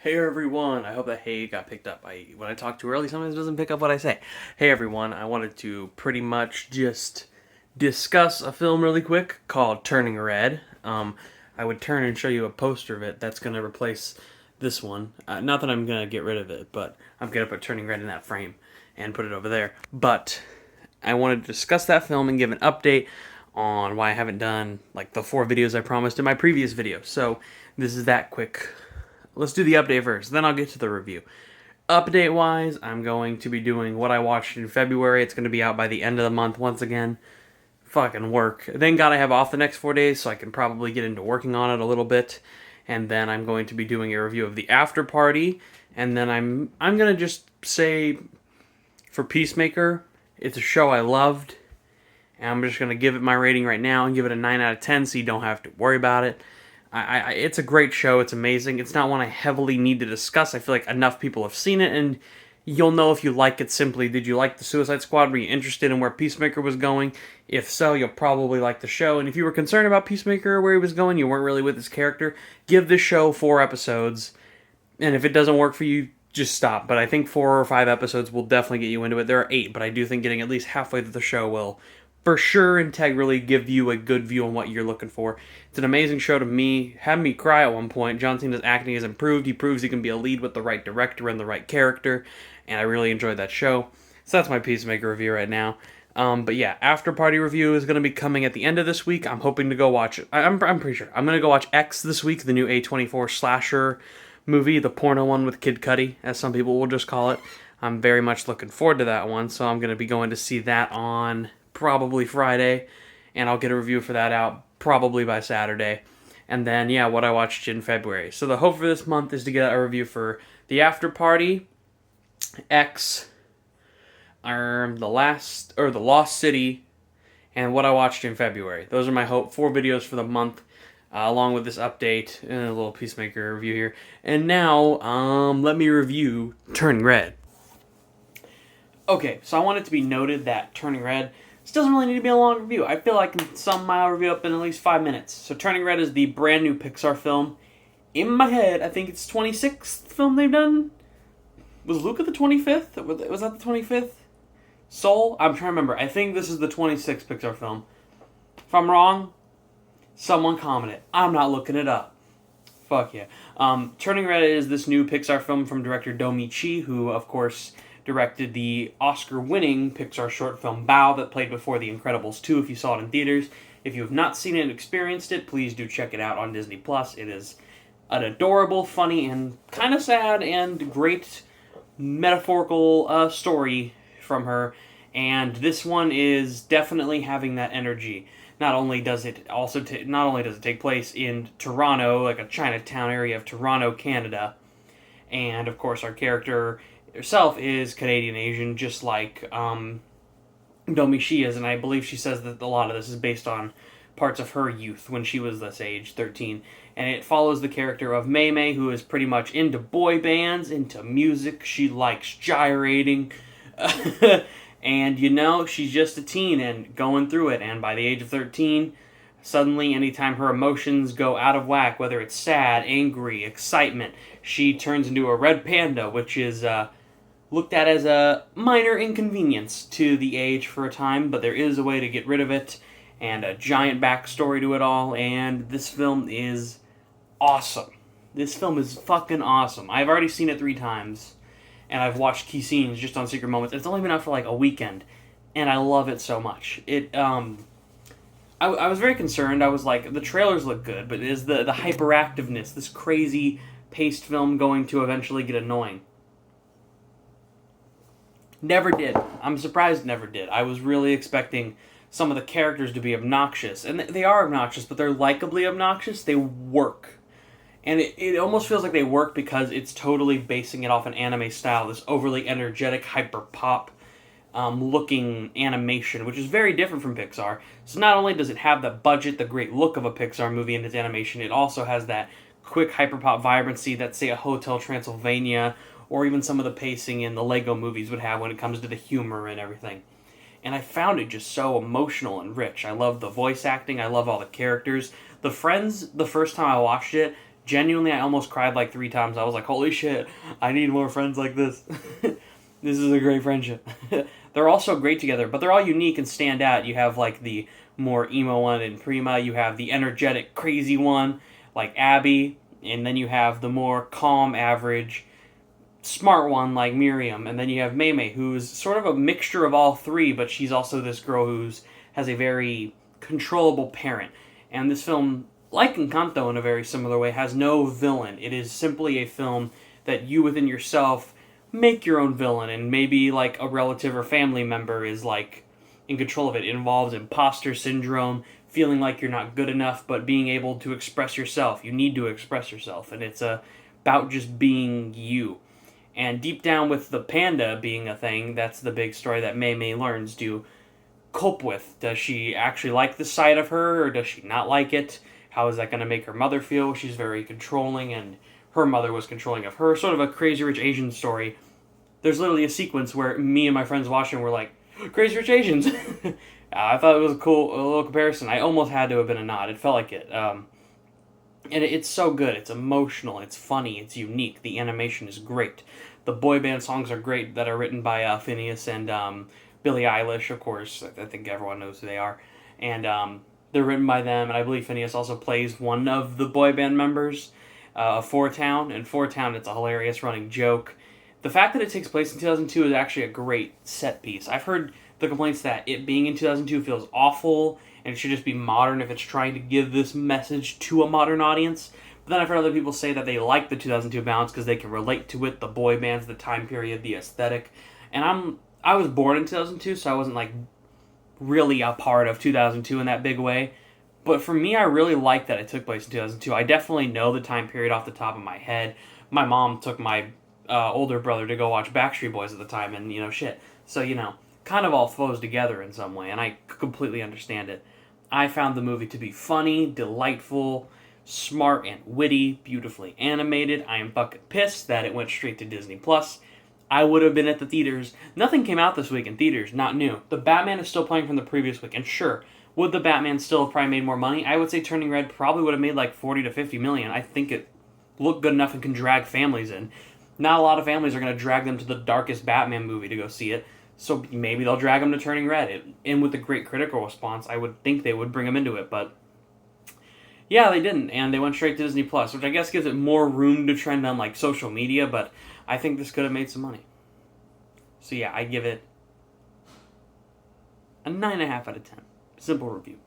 Hey everyone, I hope that hey got picked up. When I talk too early, sometimes it doesn't pick up what I say. Hey everyone, I wanted to pretty much just discuss a film really quick called Turning Red. I would turn and show you a poster of it that's going to replace this one. Not that I'm going to get rid of it, but I'm going to put Turning Red in that frame and put it over there. But I wanted to discuss that film and give an update on why I haven't done like the 4 videos I promised in my previous video. So this is that quick. Let's do the update first, then I'll get to the review. Update wise, I'm going to be doing what I watched in February. It's going to be out by the end of the month once again. Fucking work. Thank God I have off the next 4 days, so I can probably get into working on it a little bit. And then I'm going to be doing a review of the After Party. And then I'm gonna just say, for Peacemaker, it's a show I loved. And I'm just gonna give it my rating right now and give it a 9 out of 10, so you don't have to worry about it. It's a great show. It's amazing. It's not one I heavily need to discuss. I feel like enough people have seen it, and you'll know if you like it simply. Did you like the Suicide Squad? Were you interested in where Peacemaker was going? If so, you'll probably like the show. And if you were concerned about Peacemaker, where he was going, you weren't really with his character, give this show 4 episodes. And if it doesn't work for you, just stop. But I think 4 or 5 episodes will definitely get you into it. There are 8, but I do think getting at least halfway through the show will for sure integrally give you a good view on what you're looking for. It's an amazing show to me. Had me cry at one point. John Cena's acting has improved. He proves he can be a lead with the right director and the right character, and I really enjoyed that show. So that's my Peacemaker review right now. But yeah, After Party review is going to be coming at the end of this week. I'm hoping to go watch it. I'm pretty sure. I'm going to go watch X this week, the new A24 slasher movie, the porno one with Kid Cudi, as some people will just call it. I'm very much looking forward to that one, so I'm going to be going to see that on probably Friday, and I'll get a review for that out probably by Saturday. And then, yeah, what I watched in February. So the hope for this month is to get a review for The After Party, X, The Lost City, and what I watched in February. Those are my hope. 4 videos for the month, along with this update and a little Peacemaker review here. And now, let me review Turning Red. Okay, so I want it to be noted that Turning Red, this doesn't really need to be a long review. I feel like I can sum my review up in at least 5 minutes. So Turning Red is the brand new Pixar film. In my head, I think it's 26th film they've done. Was Luca the 25th? Was that the 25th? Soul? I'm trying to remember. I think this is the 26th Pixar film. If I'm wrong, someone comment it. I'm not looking it up. Fuck yeah. Turning Red is this new Pixar film from director Domi Chi, who, of course, directed the Oscar-winning Pixar short film Bao that played before The Incredibles 2 if you saw it in theaters. If you have not seen it and experienced it, please do check it out on Disney+. It is an adorable, funny, and kind of sad and great metaphorical story from her, and this one is definitely having that energy. Not only does it take place in Toronto, like a Chinatown area of Toronto, Canada, and of course our character herself is Canadian Asian, just like Domi Chi is, and I believe she says that a lot of this is based on parts of her youth when she was this age, 13. And it follows the character of Mei Mei, who is pretty much into boy bands, into music. She likes gyrating. And, she's just a teen and going through it. And by the age of 13, suddenly, anytime her emotions go out of whack, whether it's sad, angry, excitement, she turns into a red panda, which is looked at as a minor inconvenience to the age for a time, but there is a way to get rid of it, and a giant backstory to it all, and this film is awesome. This film is fucking awesome. I've already seen it 3 times, and I've watched key scenes just on Secret Moments. It's only been out for like a weekend, and I love it so much. I was very concerned. I was like, the trailers look good, but is the hyperactiveness, this crazy paced film going to eventually get annoying? Never did. I'm surprised it never did. I was really expecting some of the characters to be obnoxious. And they are obnoxious, but they're likably obnoxious. They work. And it almost feels like they work because it's totally basing it off an anime style, this overly energetic, hyper-pop looking animation, which is very different from Pixar. So not only does it have the budget, the great look of a Pixar movie in its animation, it also has that quick hyper-pop vibrancy that, say, a Hotel Transylvania or even some of the pacing in the Lego movies would have when it comes to the humor and everything. And I found it just so emotional and rich. I love the voice acting. I love all the characters. The Friends, the first time I watched it, Genuinely, I almost cried like 3 times. I was like, holy shit, I need more friends like this. This is a great friendship. They're all so great together, but they're all unique and stand out. You have like the more emo one in Prima, you have the energetic, crazy one like Abby, and then you have the more calm, average, smart one like Miriam, and then you have Maymay, who's sort of a mixture of all three, but she's also this girl who's has a very controllable parent. And this film, like Encanto in a very similar way, has no villain. It is simply a film that you within yourself make your own villain, and maybe like a relative or family member is like in control of it. It involves imposter syndrome, feeling like you're not good enough, but being able to express yourself. You need to express yourself, and it's about just being you. And deep down with the panda being a thing, that's the big story that Mei Mei learns to cope with. Does she actually like the side of her, or does she not like it? How is that going to make her mother feel? She's very controlling, and her mother was controlling of her. Sort of a Crazy Rich Asians story. There's literally a sequence where me and my friends watching were like, Crazy Rich Asians! I thought it was a little comparison. I almost had to have been a nod. It felt like it. And it's so good. It's emotional. It's funny. It's unique. The animation is great. The boy band songs are great that are written by Phineas and Billie Eilish, of course. I think everyone knows who they are. And they're written by them, and I believe Phineas also plays one of the boy band members of Four Town. And Four Town, it's a hilarious running joke. The fact that it takes place in 2002 is actually a great set piece. I've heard the complaints that it being in 2002 feels awful, and it should just be modern if it's trying to give this message to a modern audience. But then I've heard other people say that they like the 2002 balance because they can relate to it, the boy bands, the time period, the aesthetic. And I was born in 2002, so I wasn't like really a part of 2002 in that big way. But for me, I really like that it took place in 2002. I definitely know the time period off the top of my head. My mom took my older brother to go watch Backstreet Boys at the time, and shit. So kind of all flows together in some way, and I completely understand it. I found the movie to be funny, delightful, smart and witty, beautifully animated. I am fucking pissed that it went straight to Disney+. I would have been at the theaters. Nothing came out this week in theaters, not new. The Batman is still playing from the previous week, and sure, would the Batman still have probably made more money? I would say Turning Red probably would have made like 40 to 50 million. I think it looked good enough and can drag families in. Not a lot of families are going to drag them to the darkest Batman movie to go see it, so maybe they'll drag them to Turning Red. And with the great critical response, I would think they would bring them into it, but yeah, they didn't, and they went straight to Disney+, which I guess gives it more room to trend on like social media, but I think this could have made some money. So yeah, I give it a 9.5 out of 10. Simple review.